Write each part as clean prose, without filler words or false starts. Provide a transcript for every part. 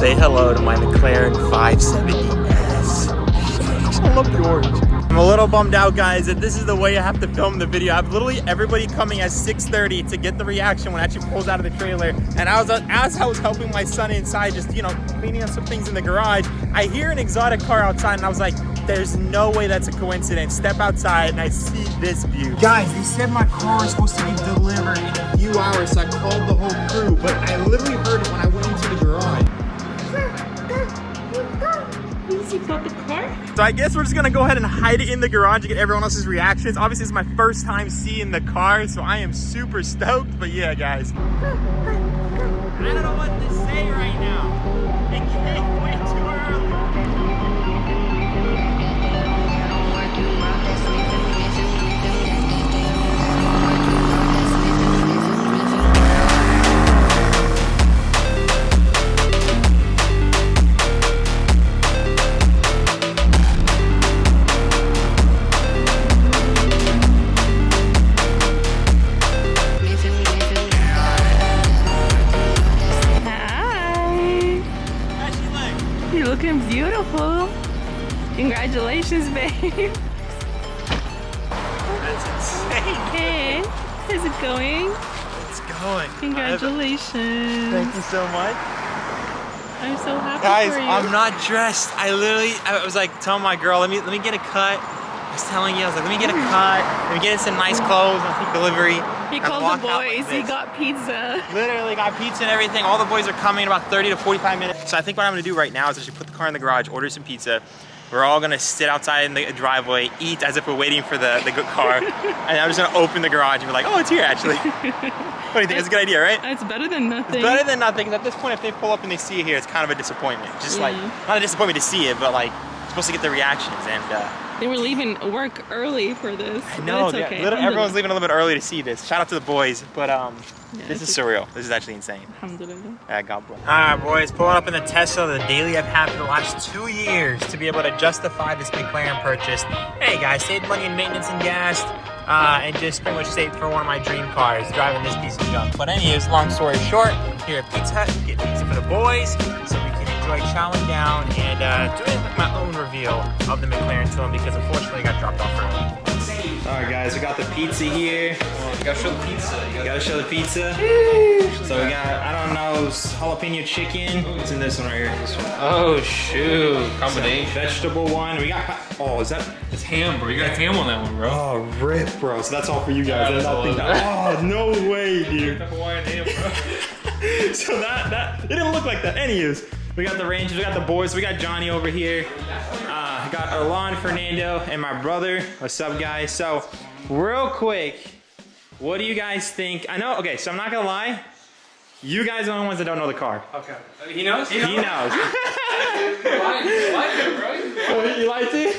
say hello to my McLaren 570S. I love the orange. I'm a little bummed out, guys, that this is the way I have to film the video. I have literally everybody coming at 6:30 to get the reaction when it actually pulls out of the trailer. And as I was helping my son inside, just, you know, cleaning up some things in the garage, I hear an exotic car outside and I was like, there's no way that's a coincidence. Step outside and I see this view. Guys, they said my car was supposed to be delivered in a few hours, so I called the whole crew, but I literally heard it when I went into the garage. So I guess we're just gonna go ahead and hide it in the garage to get everyone else's reactions. Obviously, it's my first time seeing the car, so I am super stoked. But yeah, guys. I don't know what to say right now. It came way too early. Looking beautiful. Congratulations, babe. That's insane. Hey, how's it going? It's going. Congratulations. Thank you so much. I'm so happy Guys, for you. I'm not dressed. I was like telling my girl, let me get a cut. I was telling you, I was like, let me get a cut. Let me get in some nice clothes. I'll take delivery. He called the boys. He got pizza. Literally got pizza and everything. All the boys are coming in about 30 to 45 minutes. So I think what I'm gonna do right now is actually put the car in the garage, order some pizza. We're all gonna sit outside in the driveway, eat as if we're waiting for the good car. And I'm just gonna open the garage and be like, oh, it's here actually. What do you think? It's a good idea, right? It's better than nothing. It's better than nothing, because at this point, if they pull up and they see it here, it's kind of a disappointment. Just like, not a disappointment to see it, but like, supposed to get the reactions. And they were leaving work early for this. No, it's okay. Everyone's leaving a little bit early to see this. Shout out to the boys, but this is surreal. This is actually insane. Alhamdulillah. God bless. All right, boys, pulling up in the Tesla, the daily I've had for the last 2 years to be able to justify this McLaren purchase. Hey guys, saved money in maintenance and gas, and just pretty much saved for one of my dream cars, driving this piece of junk. But anyways, long story short, here at Pizza Hut, get pizza for the boys, so we can enjoy chowing down and doing my own reveal of the McLaren to them, because unfortunately I got dropped off early. Alright guys, we got the pizza here. You gotta show the pizza. You gotta show the pizza. So we got, I don't know, jalapeno chicken. What's in this one right here? This one. Oh shoot, combination. Vegetable one. We got, oh, is that? It's ham, bro. You got ham on that one, bro. Oh, rip, bro. So that's all for you guys. Oh, no way, dude. Hawaiian ham, bro. So that, it didn't look like that. Anyways, we got the Rangers, we got the boys, we got Johnny over here. Got Alon, Fernando, and my brother. What's up, guys? So, real quick, what do you guys think? I know, okay, so I'm not gonna lie. You guys are the only ones that don't know the car. Okay. He knows? He knows. You lied to him, bro. You liked it?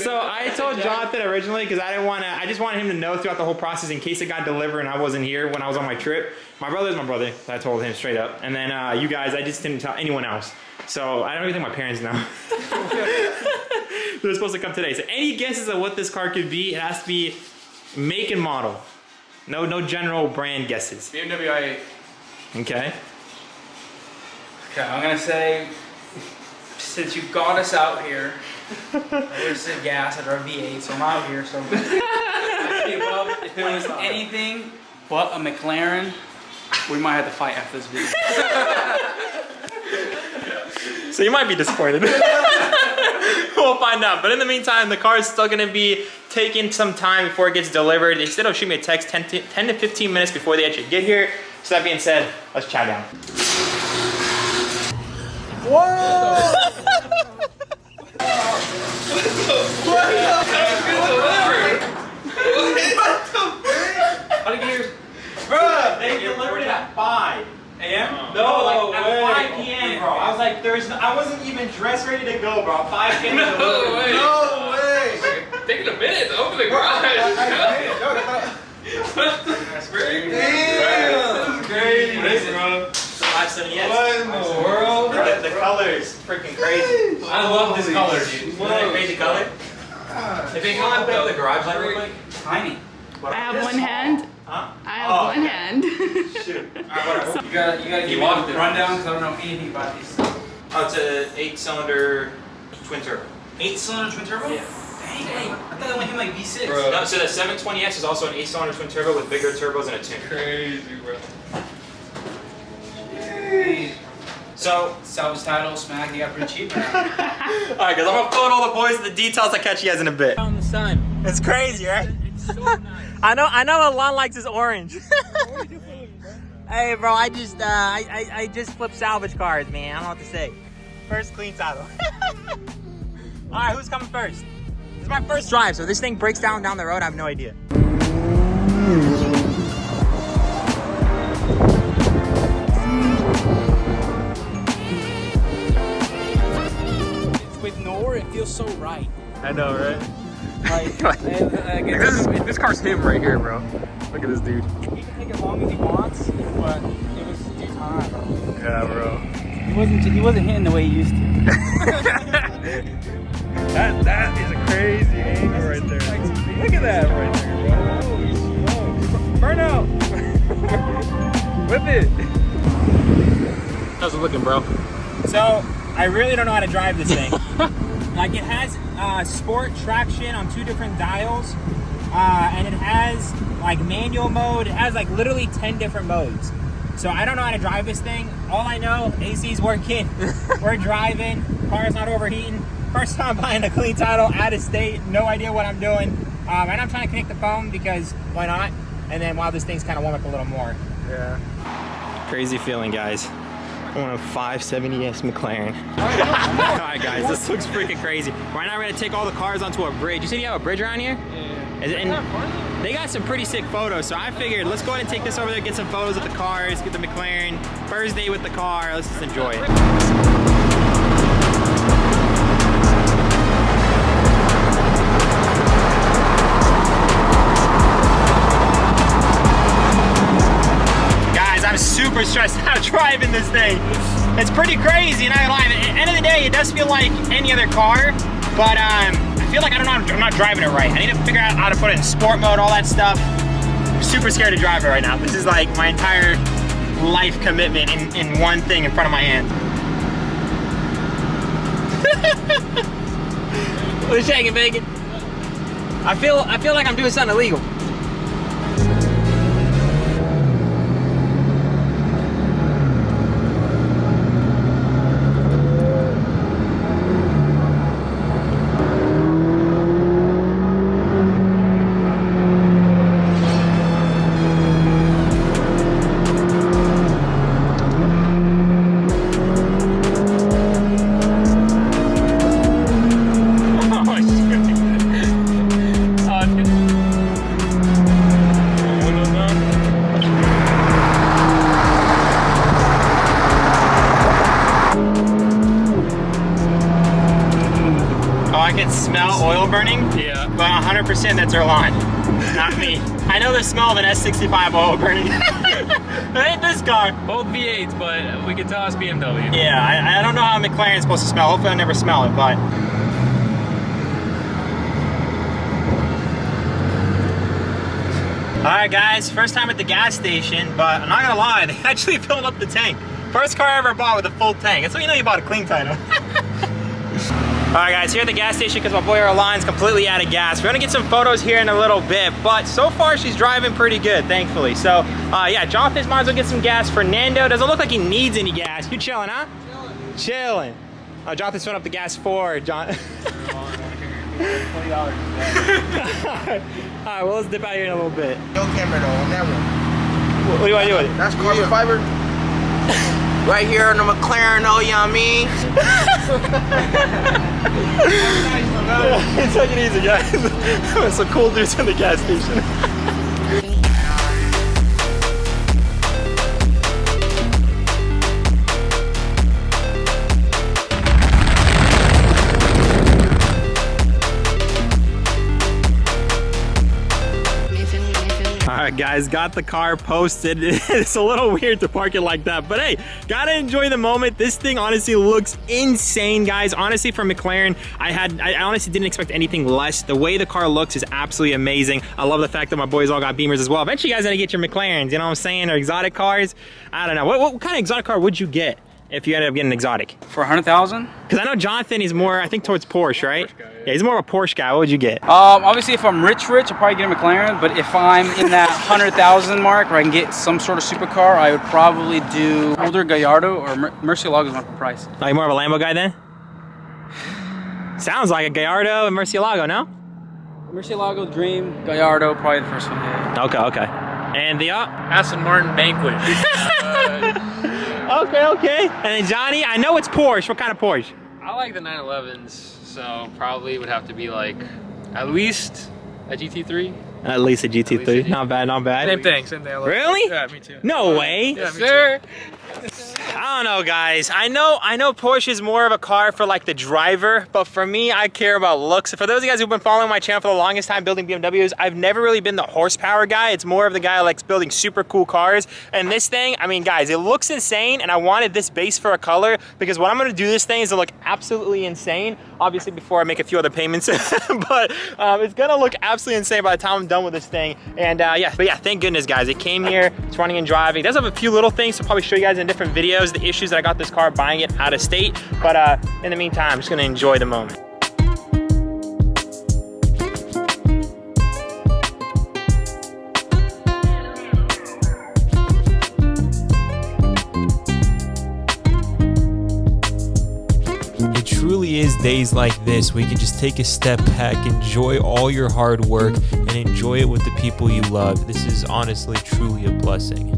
So I told Jonathan originally, because I just wanted him to know throughout the whole process in case it got delivered and I wasn't here when I was on my trip. My brother's my brother, so I told him straight up. And then you guys, I just didn't tell anyone else. So I don't even think my parents know. They're supposed to come today. So any guesses of what this car could be? It has to be make and model. No general brand guesses. BMW i8. Okay. Okay, I'm gonna say, since you got us out here, I would say gas. I drive V8, so I'm out here. So if it was anything but a McLaren, we might have to fight after this video. So you might be disappointed. We'll find out. But in the meantime, the car is still going to be taking some time before it gets delivered. Instead of shooting me a text 10 to 15 minutes before they actually get here. So that being said, let's chow down. Whoa! How to get here? Bruh, they delivered it at 5 a.m.? No, like at 5 p.m., bro. I was like, I wasn't even dressed ready to go, bro. 5 p.m. No way. No way. Taking a minute to open the garage. That's crazy. Damn. This is crazy. What is it, bro? What in the world? The color's freaking crazy. I love this color, dude. Isn't that a crazy color? If you want to put up the garage light real quick. Tiny. I have one hand. Huh? I have one hand. Shoot. Alright, whatever. You gotta give me the rundown because I don't know anything about these. Oh, it's a 8-cylinder twin turbo. 8-cylinder twin turbo? Yeah. Dang, I thought that went him like V6. Bro. No, so the 720S is also an 8-cylinder twin turbo with bigger turbos and a tune. Crazy, bro. Jeez. So, salvage title, smack, you got pretty cheap now. Alright guys, I'm gonna phone all the boys and the details. I'll catch you guys in a bit. On the sun. It's crazy, right? It's so nice. I know Alon likes his orange. What do you do for a living, bro? Hey bro, I just flip salvage cars, man. I don't know what to say. First clean title. Alright, who's coming first? This is my first drive, so this thing breaks down the road, I have no idea. With Nour, it feels so right. I know, right? Like, this car's him right here, bro. Look at this dude. he can take as long as he wants, but it was due time. Yeah, bro. He wasn't hitting the way he used to. that is a crazy angle right there. Look at that right there, bro. Holy smokes. Burn out. Whip it. How's it looking, bro? So, I really don't know how to drive this thing. Like, it has sport traction on 2 different dials, and it has like manual mode. It has like literally 10 different modes. So I don't know how to drive this thing. All I know, AC's working, we're driving, car's not overheating. First time buying a clean title out of state, no idea what I'm doing. And I'm trying to connect the phone because why not? And then while this thing's kind of warm up a little more. Yeah. Crazy feeling, guys. I want a 570S McLaren. Alright guys, this looks freaking crazy. Right now we're gonna take all the cars onto a bridge. You said you have a bridge around here? Yeah. And they got some pretty sick photos, so I figured let's go ahead and take this over there, get some photos of the cars, get the McLaren. First day with the car, let's just enjoy it. I'm super stressed out driving this thing. It's pretty crazy, and I lie. At the end of the day, it does feel like any other car, but I feel like I'm not driving it right. I need to figure out how to put it in sport mode, all that stuff. I'm super scared to drive it right now. This is like my entire life commitment in one thing in front of my hand. What's shaking, bacon? I feel like I'm doing something illegal. Smell oil burning? Yeah. But 100% that's Erlan, not me. I know the smell of an S65 oil burning. It ain't this car. Both V8s, but we can tell it's BMW. Yeah, I don't know how a McLaren's supposed to smell. Hopefully I'll never smell it, but. Alright guys, first time at the gas station, but I'm not gonna lie, they actually filled up the tank. First car I ever bought with a full tank. That's when you know you bought a clean title. Alright guys, here at the gas station because my boy Erlan's completely out of gas. We're gonna get some photos here in a little bit, but so far she's driving pretty good, thankfully. So, yeah, Jonathan might as well get some gas. Fernando doesn't look like he needs any gas. You chilling, huh? Chilling. Oh, Jonathan's filling up the gas for John. $20. Alright, well, let's dip out here in a little bit. No camera though on that one. What do you want to do with it? That's carbon fiber. Right here on the McLaren, oh, you know what I mean? Take it easy, guys. Some cool dudes in the gas station. Alright guys, got the car posted. It's a little weird to park it like that, but hey, gotta enjoy the moment. This thing honestly looks insane, guys. Honestly, for McLaren, I honestly didn't expect anything less. The way the car looks is absolutely amazing. I love the fact that my boys all got Beamers as well. Eventually you guys gotta get your McLarens, you know what I'm saying, or exotic cars. I don't know. What kind of exotic car would you get if you ended up getting an exotic? For 100,000? Because I know Jonathan, he's more, I think, towards Porsche, right? Porsche guy, Yeah, he's more of a Porsche guy. What would you get? Obviously, if I'm rich, I'll probably get a McLaren. But if I'm in that 100,000 mark, or I can get some sort of supercar, I would probably do older Gallardo or Murcielago's not the price. Like more of a Lambo guy then? Sounds like a Gallardo and Murcielago, no? Murcielago, Dream, Gallardo, probably the first one. Yeah. Okay. And the Aston Martin Vanquish. Okay. And then Johnny, I know it's Porsche. What kind of Porsche? I like the 911s, so probably would have to be like at least a GT3. At least a GT3. Not bad. Same thing. I love Really? Yeah, me too. No way. Yeah, sir. I don't know, guys. I know Porsche is more of a car for like the driver, but for me, I care about looks. For those of you guys who've been following my channel for the longest time building BMWs, I've never really been the horsepower guy. It's more of the guy who likes building super cool cars. And this thing, I mean, guys, it looks insane, and I wanted this base for a color because what I'm gonna do this thing is to look absolutely insane. Obviously, before I make a few other payments, but it's gonna look absolutely insane by the time I'm done with this thing. And yeah, thank goodness, guys. It came here, it's running and driving. It does have a few little things to probably show you guys in different videos, the issues that I got this car buying it out of state. But in the meantime, I'm just gonna enjoy the moment. It truly is days like this where you can just take a step back, enjoy all your hard work, and enjoy it with the people you love. This is honestly, truly a blessing.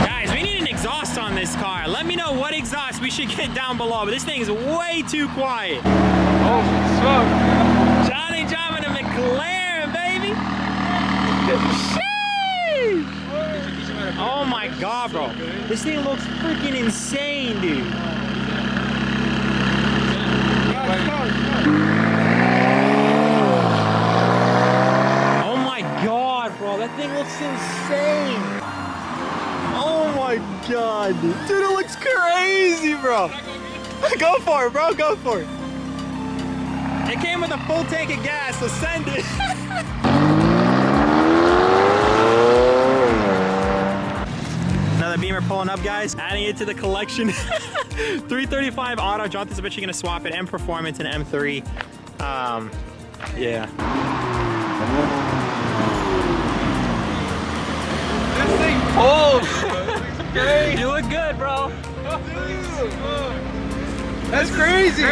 Guys, we need an exhaust on this car. Let me know what exhaust we should get down below, but this thing is way too quiet. Oh, smoke. Johnny driving a McLaren, baby. Oh my God, bro. This thing looks freaking insane, dude. Oh my God, bro. That thing looks insane. Oh my God, dude. Dude, it looks crazy, bro. Go for it, bro. Go for it. It came with a full tank of gas, so send it. Another Beamer pulling up, guys. Adding it to the collection. 335 auto. Jonathan's eventually gonna swap it. M Performance and M3. Yeah. This thing pulls. Great. You look good, bro. That's crazy.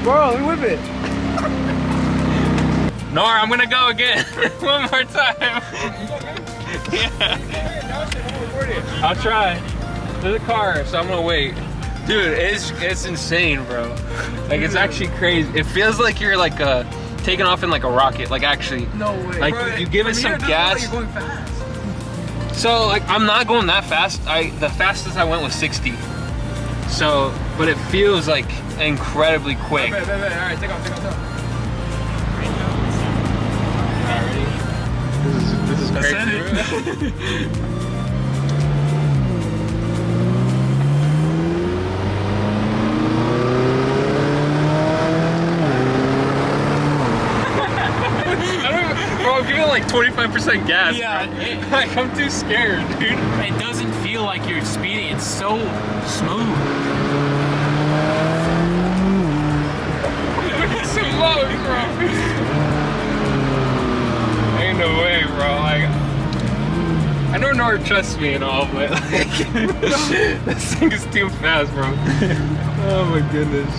Bro, let me whip it. Nour, I'm gonna go again. One more time. Yeah. I'll try. There's a car, so I'm gonna wait. Dude, it's insane, bro. Like, it's actually crazy. It feels like you're like taking off in like a rocket. Like, actually. No way. Like, Bro, you give it some gas. You're going fast. So, like, I'm not going that fast. The fastest I went was 60. So, but it feels like incredibly quick. All right, take off. This is crazy. Bro, I'm giving like 25% gas. Yeah. Bro. Like, I'm too scared, dude. It doesn't feel like you're speeding. It's so smooth. It's so low, bro. Ain't no way, bro. Like, I know Nour trusts me and all, but like, this thing is too fast, bro. Oh my goodness.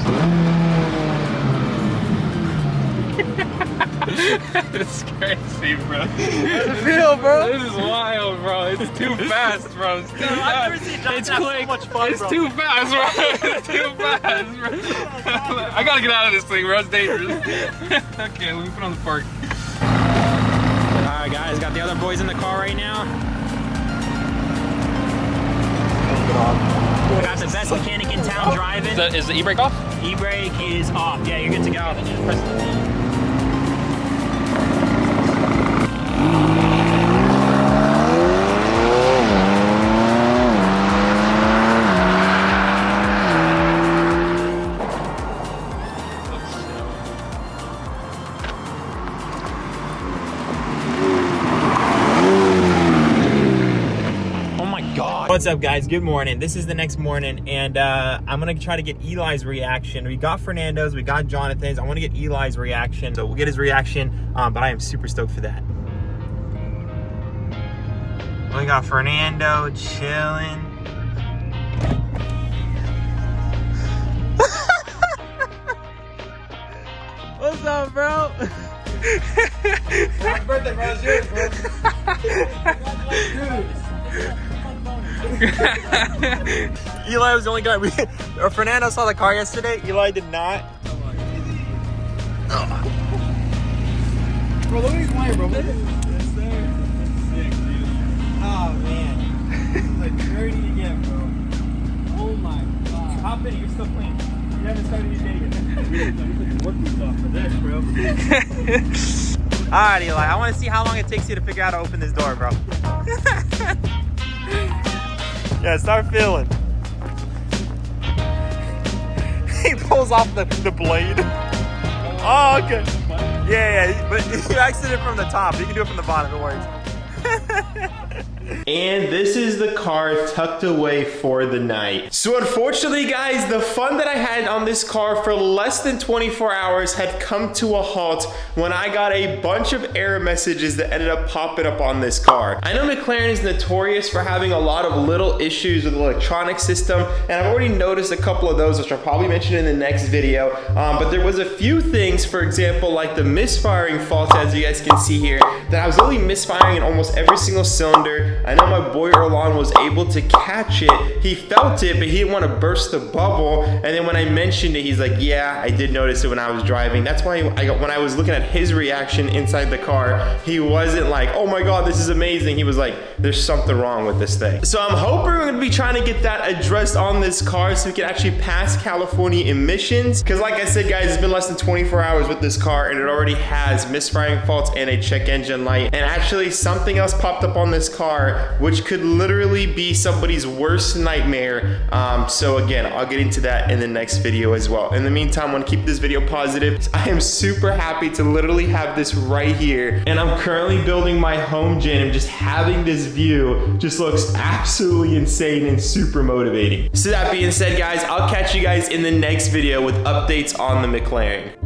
It's crazy, bro. How's it feel, bro? This is wild, bro. It's too fast, bro. It's too fast. It's quick. So much fun, It's too fast, bro. It's too fast, bro. I gotta get out of this thing, bro. It's dangerous. Okay, let me put on the park. Alright, guys, got the other boys in the car right now. Got the best mechanic in town driving. Is the e-brake off? E-brake is off. Yeah, you're good to go. Press the What's up, guys? Good morning. This is the next morning, and I'm gonna try to get Eli's reaction. We got Fernando's, we got Jonathan's. I want to get Eli's reaction, so we'll get his reaction. But I am super stoked for that. We got Fernando chilling. What's up, bro? Happy birthday, bro. It's yours, bro. Eli was the only guy. Fernando saw the car yesterday. Eli did not. Bro, look at his wire, bro. Yes, sir. That's sick, dude. Oh, man. This is like dirty again, bro. Oh, my God. Hop in, you're still clean. You haven't started your day yet. Work off for this, bro. Alright, Eli. I want to see how long it takes you to figure out how to open this door, bro. Yeah, start feeling. He pulls off the blade. Oh, okay. Yeah, but you exited from the top. You can do it from the bottom, it works. And this is the car tucked away for the night. So unfortunately, guys, the fun that I had on this car for less than 24 hours had come to a halt when I got a bunch of error messages that ended up popping up on this car. I know McLaren is notorious for having a lot of little issues with the electronic system, and I've already noticed a couple of those, which I'll probably mention in the next video. But there was a few things, for example, like the misfiring fault, as you guys can see here, that I was only misfiring in almost every single cylinder. I know my boy Erlon was able to catch it. He felt it, but he didn't want to burst the bubble. And then when I mentioned it, he's like, yeah, I did notice it when I was driving. That's why when I was looking at his reaction inside the car, he wasn't like, oh my God, this is amazing. He was like, there's something wrong with this thing. So I'm hoping we're going to be trying to get that addressed on this car so we can actually pass California emissions. Because like I said, guys, it's been less than 24 hours with this car, and it already has misfiring faults and a check engine light. And actually something else popped up on this car, which could literally be somebody's worst nightmare. So again, I'll get into that in the next video as well. In the meantime, I want to keep this video positive. I am super happy to literally have this right here, and I'm currently building my home gym, and just having this view just looks absolutely insane and super motivating. So that being said, guys, I'll catch you guys in the next video with updates on the McLaren.